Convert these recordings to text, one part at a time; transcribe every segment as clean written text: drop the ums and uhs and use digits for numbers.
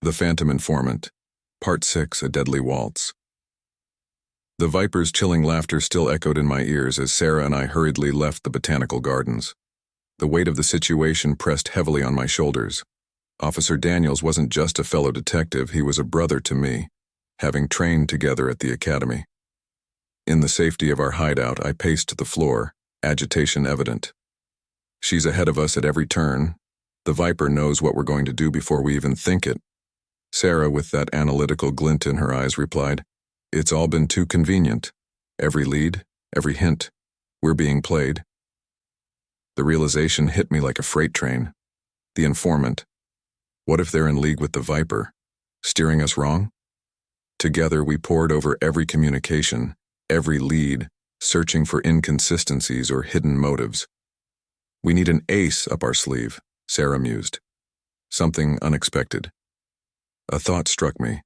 The Phantom Informant, Part 6, A Deadly Waltz. The Viper's chilling laughter still echoed in my ears as Sarah and I hurriedly left the botanical gardens. The weight of the situation pressed heavily on my shoulders. Officer Daniels wasn't just a fellow detective, he was a brother to me, having trained together at the academy. In the safety of our hideout, I paced the floor, agitation evident. She's ahead of us at every turn. The Viper knows what we're going to do before we even think it. Sarah, with that analytical glint in her eyes, replied, "It's all been too convenient. Every lead, every hint. We're being played." The realization hit me like a freight train. The informant. What if they're in league with the Viper, steering us wrong? Together we pored over every communication, every lead, searching for inconsistencies or hidden motives. "We need an ace up our sleeve," Sarah mused. "Something unexpected." A thought struck me.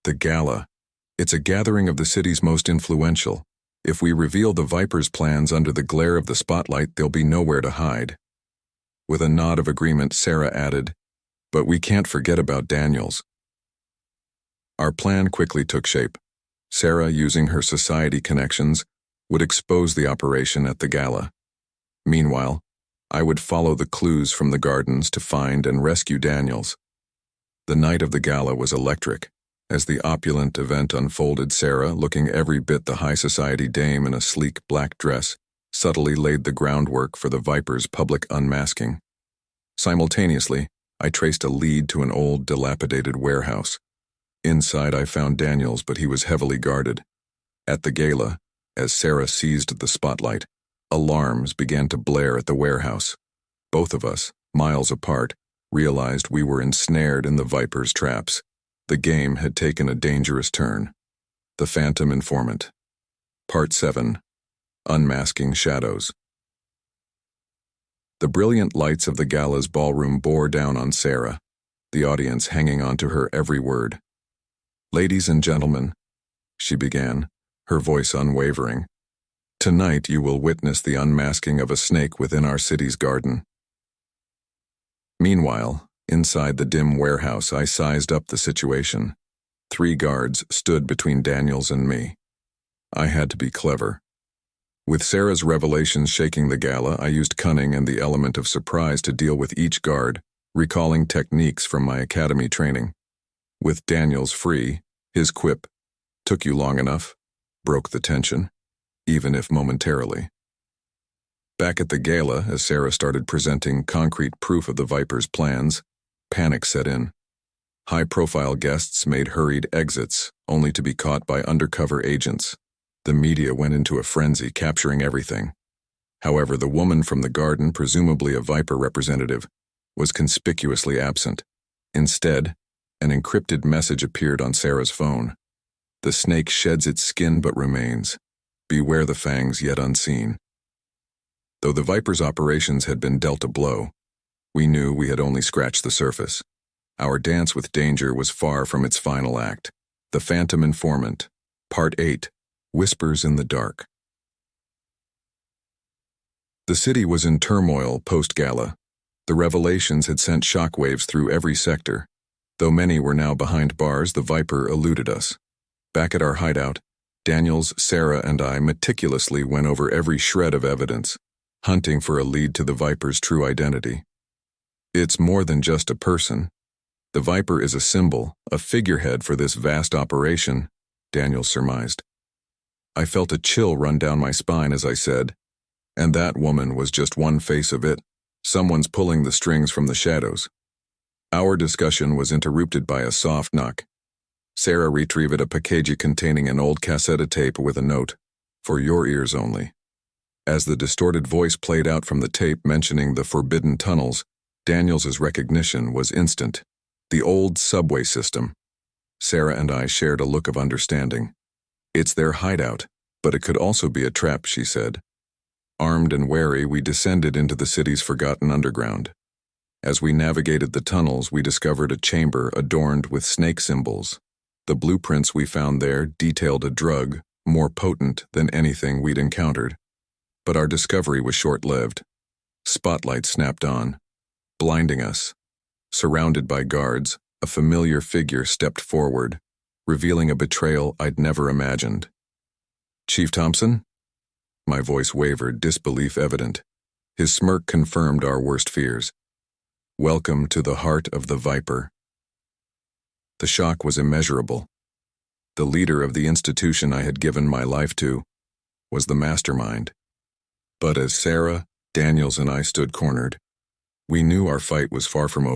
The gala. It's a gathering of the city's most influential. If we reveal the Viper's plans under the glare of the spotlight, there'll be nowhere to hide. With a nod of agreement, Sarah added, "But we can't forget about Daniels." Our plan quickly took shape. Sarah, using her society connections, would expose the operation at the gala. Meanwhile, I would follow the clues from the gardens to find and rescue Daniels. The night of the gala was electric. As the opulent event unfolded, Sarah, looking every bit the high society dame in a sleek black dress, subtly laid the groundwork for the Viper's public unmasking. Simultaneously, I traced a lead to an old, dilapidated warehouse. Inside I found Daniels, but he was heavily guarded. At the gala, as Sarah seized the spotlight, alarms began to blare at the warehouse. Both of us, miles apart, realized we were ensnared in the Viper's traps. The game had taken a dangerous turn. The Phantom Informant. Part 7. Unmasking Shadows. The brilliant lights of the gala's ballroom bore down on Sarah, the audience hanging on to her every word. "Ladies and gentlemen," she began, her voice unwavering, "tonight you will witness the unmasking of a snake within our city's garden." Meanwhile, inside the dim warehouse, I sized up the situation. 3 guards stood between Daniels and me. I had to be clever. With Sarah's revelations shaking the gala, I used cunning and the element of surprise to deal with each guard, recalling techniques from my academy training. With Daniels free, his quip, "Took you long enough," broke the tension, even if momentarily. Back at the gala, as Sarah started presenting concrete proof of the Viper's plans, panic set in. High-profile guests made hurried exits, only to be caught by undercover agents. The media went into a frenzy, capturing everything. However, the woman from the garden, presumably a Viper representative, was conspicuously absent. Instead, an encrypted message appeared on Sarah's phone. "The snake sheds its skin but remains. Beware the fangs yet unseen." Though the Viper's operations had been dealt a blow, we knew we had only scratched the surface. Our dance with danger was far from its final act. The Phantom Informant, Part 8, Whispers in the Dark. The city was in turmoil post-gala. The revelations had sent shockwaves through every sector. Though many were now behind bars, the Viper eluded us. Back at our hideout, Daniels, Sarah, and I meticulously went over every shred of evidence, hunting for a lead to the Viper's true identity. "It's more than just a person. The Viper is a symbol, a figurehead for this vast operation," Daniels surmised. I felt a chill run down my spine as I said, "And that woman was just one face of it. Someone's pulling the strings from the shadows." Our discussion was interrupted by a soft knock. Sarah retrieved a package containing an old cassette tape with a note, "For your ears only." As the distorted voice played out from the tape mentioning the forbidden tunnels, Daniels's recognition was instant. The old subway system. Sarah and I shared a look of understanding. "It's their hideout, but it could also be a trap," she said. Armed and wary, we descended into the city's forgotten underground. As we navigated the tunnels, we discovered a chamber adorned with snake symbols. The blueprints we found there detailed a drug more potent than anything we'd encountered. But our discovery was short-lived. Spotlight snapped on, blinding us. Surrounded by guards, a familiar figure stepped forward, revealing a betrayal I'd never imagined. "Chief Thompson?" My voice wavered, disbelief evident. His smirk confirmed our worst fears. "Welcome to the heart of the Viper." The shock was immeasurable. The leader of the institution I had given my life to was the mastermind. But as Sarah, Daniels, and I stood cornered, we knew our fight was far from over.